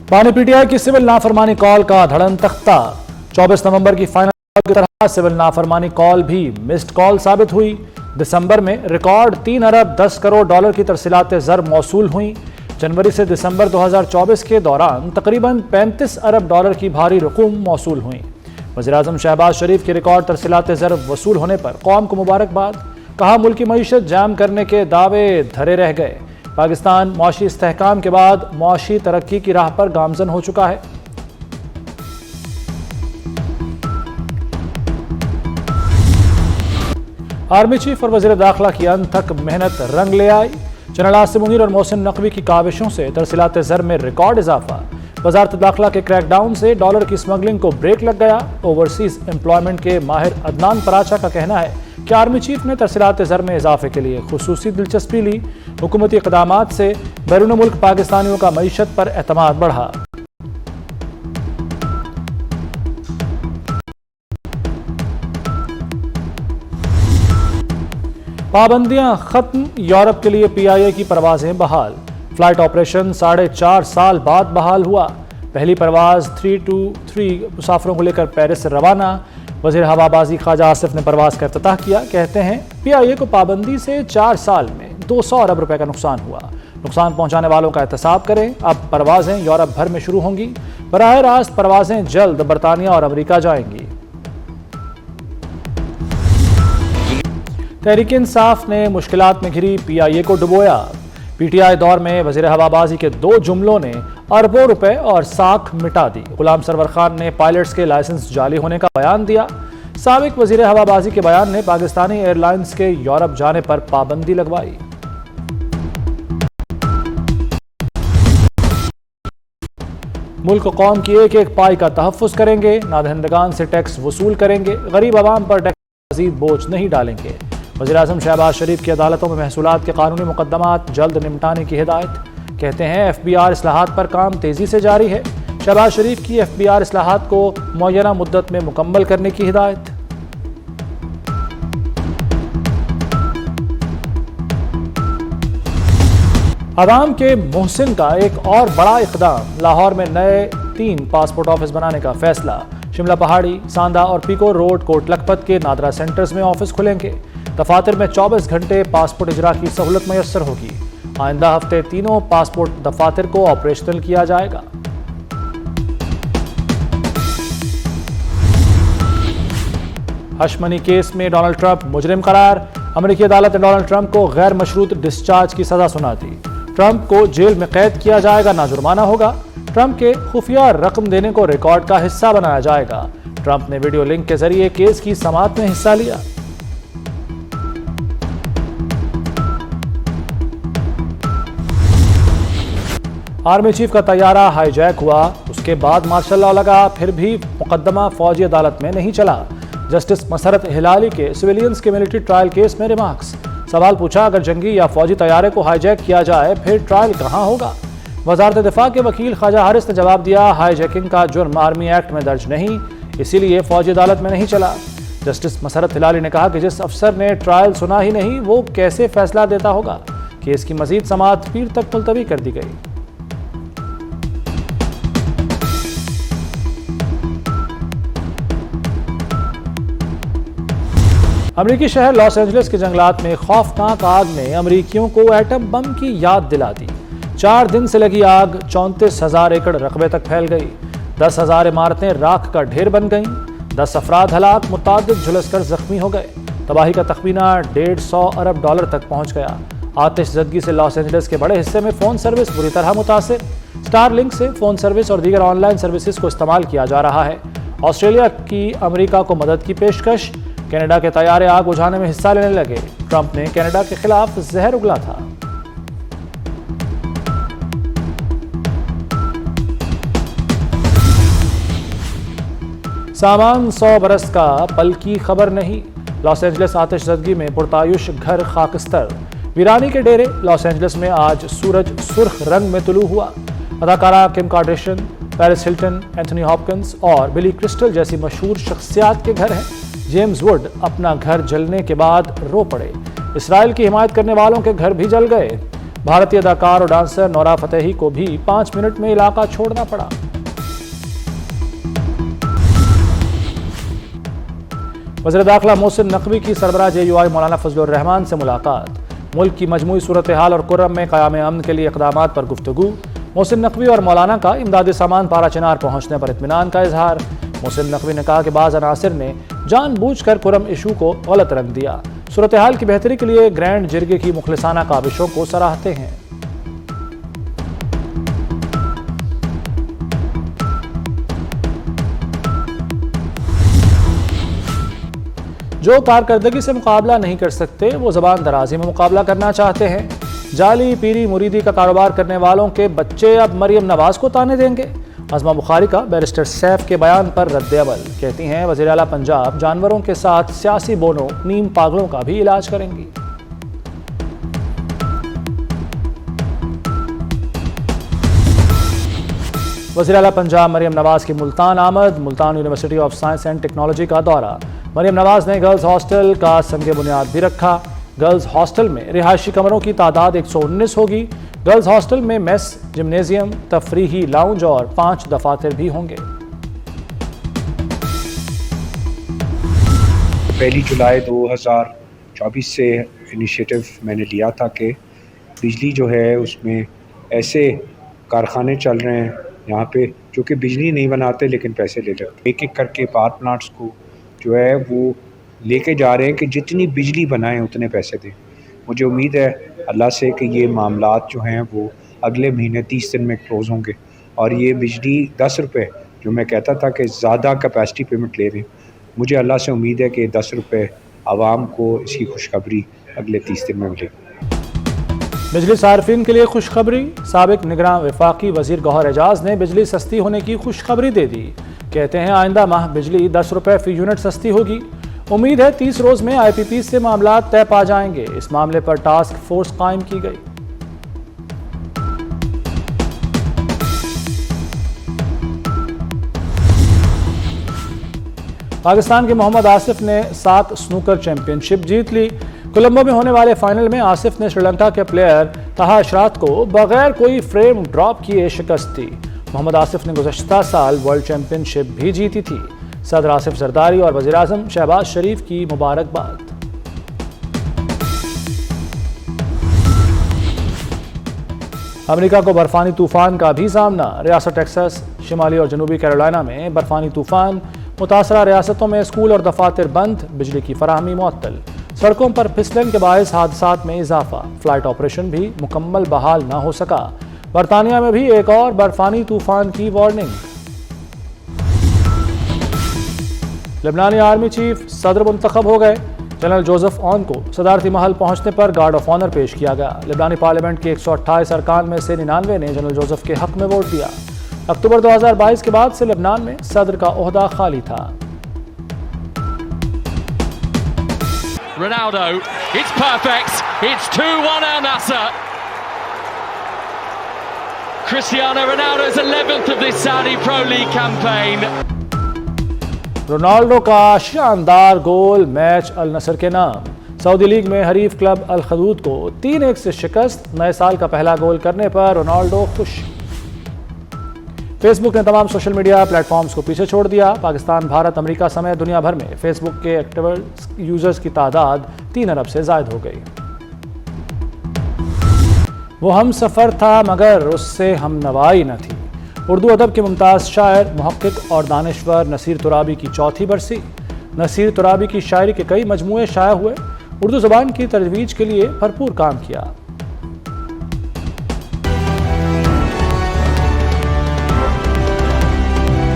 पानी पीटीआई की civil नाफरमानी call का धड़न तख्ता। 24 नवंबर की फाइनल की तरह सिविल नाफरमानी कॉल भी मिस्ड कॉल साबित हुई। दिसंबर में रिकॉर्ड 3 अरब 10 करोड़ डॉलर की तरसीलात ज़र मौसूल हुई। जनवरी से दिसंबर 2024 के दौरान तकरीबन 35 अरब डॉलर की भारी रकूम मौसूल हुई। वज़ीर-ए-आज़म शहबाज शरीफ की रिकॉर्ड तरसीलात ज़र वसूल होने पर कौम को मुबारकबाद। कहा, मुल्की मईशत जाम करने के दावे धरे रह गए। पाकिस्तान मुआशी इस्तेहकाम के बाद मुआशी तरक्की की राह पर गामजन हो चुका है। आर्मी चीफ और वज़ीर दाखिला की अनथक मेहनत रंग ले आई। जनरल आसिम मुनीर और मोहसिन नकवी की काविशों से तरसीलात ज़र में रिकॉर्ड इजाफा। वज़ारत दाखिला के क्रैकडाउन से डॉलर की स्मगलिंग को ब्रेक लग गया। ओवरसीज एम्प्लॉयमेंट के माहिर अदनान पराचा का कहना है कि आर्मी चीफ ने तरसीलात ज़र में इजाफे के लिए खुसूसी दिलचस्पी ली। हुकूमती इक़दामात से बैरून मुल्क पाकिस्तानियों का मईशत पर एतमाद बढ़ा। पाबंदियां खत्म, यूरोप के लिए PIA की परवाजें बहाल। फ्लाइट ऑपरेशन 4.5 साल बाद बहाल हुआ। पहली परवाज 323 मुसाफिरों को लेकर पेरिस से रवाना। वज़ीर हवाबाजी ख्वाजा आसिफ ने परवाज का इफ्तिताह किया। कहते हैं, PIA को पाबंदी से 4 साल में 200 अरब रुपए का नुकसान हुआ। नुकसान पहुंचाने वालों का एहतसाब करें। अब परवाजें यूरोप भर में शुरू होंगी। बराह रास्त परवाजें जल्द बरतानिया और अमरीका जाएंगी। तहरीक इंसाफ ने मुश्किलात में घिरी PIA को डुबोया। PTI दौर में वज़ीर हवाबाजी के 2 जुमलों ने अरबों रुपए और साख मिटा दी। गुलाम सरवर खान ने पायलट्स के लाइसेंस जाली होने का बयान दिया। साबिक वज़ीर हवाबाजी के बयान ने पाकिस्तानी एयरलाइंस के यूरोप जाने पर पाबंदी लगवाई। मुल्क कौम की एक एक पाई का तहफ़्फ़ुज़ करेंगे। नादहिंदगान से टैक्स वसूल करेंगे। गरीब आवाम पर टैक्स मज़ीद बोझ नहीं डालेंगे। वज़ीर-ए-आज़म शहबाज शरीफ की अदालतों में महसूलात के कानूनी मुकदमात जल्द निपटाने की हिदायत। कहते हैं, FBR इस्लाहात पर काम तेज़ी से जारी है। शहबाज शरीफ की FBR इस्लाहात को मुअय्यना मुद्दत में मुकम्मल करने की हिदायत। आवाम के मोहसिन का एक और बड़ा इक़दाम। लाहौर में नए 3 पासपोर्ट ऑफिस बनाने का फैसला। शिमला पहाड़ी, सांदा और पीको रोड कोट लखपत के नादरा सेंटर्स में ऑफिस खुलेंगे। दफातर में 24 घंटे पासपोर्ट इजरा की सहूलत मैसर होगी। आइंदा हफ्ते तीनों पासपोर्ट दफातर को ऑपरेशनल किया जाएगा। हशमनी केस में डोनाल्ड ट्रंप मुजरिम करार। अमेरिकी अदालत ने डोनाल्ड ट्रंप को गैर मशरूत डिस्चार्ज की सजा सुना दी। ट्रंप को जेल में कैद किया जाएगा, ना जुर्माना होगा। ट्रंप के खुफिया रकम देने को रिकॉर्ड का हिस्सा बनाया जाएगा। ट्रंप ने वीडियो लिंक के जरिए केस की समाअत में हिस्सा लिया। आर्मी चीफ का तैयारा हाईजैक हुआ, उसके बाद मार्शल लॉ लगा, फिर भी मुकदमा फौजी अदालत में नहीं चला। जस्टिस मसरत हिलाली के सिविलियंस के मिलिट्री ट्रायल केस में रिमार्क्स। सवाल पूछा, अगर जंगी या फौजी तैयारे को हाईजैक किया जाए फिर ट्रायल कहां होगा? वजारत दिफा के वकील ख्वाजा हारिस ने जवाब दिया, हाईजैकिंग का जुर्म आर्मी एक्ट में दर्ज नहीं, इसीलिए फौजी अदालत में नहीं चला। जस्टिस मसरत हिलाली ने कहा कि जिस अफसर ने ट्रायल सुना ही नहीं, वो कैसे फैसला देता होगा। केस की मजीद समाअत पीर तक मुलतवी कर दी गई। अमरीकी शहर लॉस एंजलिस के जंगलात में खौफनाक आग ने अमरीकियों को एटम बम की याद दिला दी। 4 दिन से लगी आग 34,000 एकड़ रकबे तक फैल गई। 10,000 इमारतें राख का ढेर बन गईं। 10 अफराद हलाक, मुतादिद झुलसकर जख्मी हो गए। तबाही का तखमीना 150 अरब डॉलर तक पहुंच गया। आतिशज़दगी से लॉस एंजलिस के बड़े हिस्से में फ़ोन सर्विस बुरी तरह मुतासिर। स्टारलिंक से फ़ोन सर्विस और दीगर ऑनलाइन सर्विसेज को इस्तेमाल किया जा रहा है। ऑस्ट्रेलिया की अमरीका को मदद की पेशकश। कनाडा के तैयारे आग बुझाने में हिस्सा लेने लगे। ट्रंप ने कनाडा के खिलाफ जहर उगला था। सामान 100 बरस का, पल की खबर नहीं। लॉस एंजलिस आतिशज़दगी में पुरतायुश घर खाकस्तर। वीरानी के डेरे। लॉस एंजलिस में आज सूरज सुर्ख रंग में तुलू हुआ। अदाकारा Kim Kardashian, Paris Hilton, Anthony Hopkins और बिली क्रिस्टल जैसी मशहूर शख्सियात के घर हैं। जेम्स वुड अपना घर जलने के बाद रो पड़े। इसराइल की हिमायत करने वालों के घर भी जल गए। भारतीय अदाकार और डांसर नोरा फतेही को भी 5 मिनट में इलाका छोड़ना पड़ा। वज़ीर दाखिला मोहसिन नकवी की सरबराह JUI मौलाना फजलुर रहमान से मुलाकात। मुल्क की मजमूई सूरत हाल और कुर्रम में क़याम अमन के लिए इक़दामात पर गुफ्तगू। मोहसिन नकवी और मौलाना का इमदादी सामान पारा चिनार पहुँचने पर इत्मीनान का इजहार। मोहसिन नकवी ने कहा कि बाज़ अनासिर ने जानबूझकर कुर्रम इशू को गलत रंग दिया। सूरत हाल की बेहतरी के लिए ग्रैंड जिरगे की मुखलिसाना काविशों को सराहते हैं। जो कारकर्दगी से मुकाबला नहीं कर सकते वो ज़बान दराजी में मुकाबला करना चाहते हैं। जाली पीरी मुरीदी का कारोबार करने वालों के बच्चे अब मरियम नवाज को ताने देंगे। अज़मा बुखारी का बैरिस्टर सैफ के बयान पर रद्द-ए-अमल। कहती हैं वज़ीर आला पंजाब जानवरों के साथ सियासी बोनों नीम पागलों का भी इलाज करेंगी। वज़ीर आला पंजाब मरियम नवाज की मुल्तान आमद। Multan university of science and technology का दौरा। मरियम नवाज ने गर्ल्स हॉस्टल का संग बुनियाद भी रखा। गर्ल्स हॉस्टल में रिहायशी कमरों की तादाद 119 होगी। गर्ल्स हॉस्टल में मेस, जिम्नेजियम, तफरीही लाउंज और 5 दफातर भी होंगे। 1 जुलाई 2024 से इनिशिएटिव मैंने लिया था कि बिजली जो है उसमें ऐसे कारखाने चल रहे हैं यहाँ पे जो कि बिजली नहीं बनाते लेकिन पैसे ले लेते। एक एक करके पावर प्लांट्स को जो है वो लेके जा रहे हैं कि जितनी बिजली बनाएं उतने पैसे दें। मुझे उम्मीद है अल्लाह से कि ये मामलात जो हैं वो अगले महीने 30 दिन में क्लोज़ होंगे और ये बिजली 10 रुपये जो मैं कहता था कि ज़्यादा कैपेसिटी पेमेंट ले रहे हैं, मुझे अल्लाह से उम्मीद है कि 10 रुपये आवाम को इसकी खुशखबरी अगले 30 दिन में मिलेगी। बिजली सार्फिन के लिए खुशखबरी। साबिक निगरान वफाकी वज़ीर गौहर एजाज ने बिजली सस्ती होने की खुशखबरी दे दी। कहते हैं आइंदा माह बिजली 10 रुपये फ़ी यूनिट सस्ती होगी। उम्मीद है 30 रोज में IPP से मामला तय पा जाएंगे। इस मामले पर टास्क फोर्स कायम की गई। पाकिस्तान के मोहम्मद आसिफ ने साक स्नूकर चैंपियनशिप जीत ली। कोलंबो में होने वाले फाइनल में आसिफ ने श्रीलंका के प्लेयर तहा अशरात को बगैर कोई फ्रेम ड्रॉप किए शिकस्त दी। मोहम्मद आसिफ ने गुज़श्ता साल वर्ल्ड चैंपियनशिप भी जीती थी। सदर आसिफ जरदारी और वज़ीर आज़म शहबाज शरीफ की मुबारकबाद। अमेरिका को बर्फानी तूफान का भी सामना। रियासत टेक्सास, शिमाली और जनूबी कैरोलिना में बर्फानी तूफान। मुतासरा रियासतों में स्कूल और दफातर बंद। बिजली की फराहमी मुअत्तल। सड़कों पर फिसलन के बायस हादसात में इजाफा। फ्लाइट ऑपरेशन भी मुकम्मल बहाल न हो सका। बरतानिया में भी एक और बर्फानी तूफान की वार्निंग। लेबनानी आर्मी चीफ सदर मुंतखब हो गए। जनरल जोसेफ ऑन को सदारती महल पहुंचने पर गार्ड ऑफ ऑनर पेश किया गया। लेबनानी पार्लियामेंट के 128 अरकान में से 99 ने जनरल जोसेफ के हक में वोट दिया। अक्टूबर 2022 के बाद से लेबनान में सदर का ओहदा खाली था। Ronaldo, it's perfect. It's 2-1 Al Nassr. Cristiano Ronaldo's 11th of this Saudi Pro League campaign. Ronaldo का शानदार गोल मैच अल नसर के नाम। सऊदी लीग में हरीफ क्लब अल खदूद को 3-1 से शिकस्त। नए साल का पहला गोल करने पर रोनाल्डो खुश। फेसबुक ने तमाम सोशल मीडिया प्लेटफॉर्म्स को पीछे छोड़ दिया। पाकिस्तान, भारत, अमेरिका समेत दुनिया भर में फेसबुक के एक्टिव यूजर्स की तादाद 3 अरब से ज़ायद हो गई। वो हम सफ़र था मगर उससे हम नवाई न थी। उर्दू अदब के मुमताज़ शायर, मुहक्किक और दानिश्वर नसीर तुराबी की 4थी बरसी। नसीर तुराबी की शायरी के कई मजमूए शाया हुए। उर्दू ज़बान की तजवीज़ के लिए भरपूर काम किया।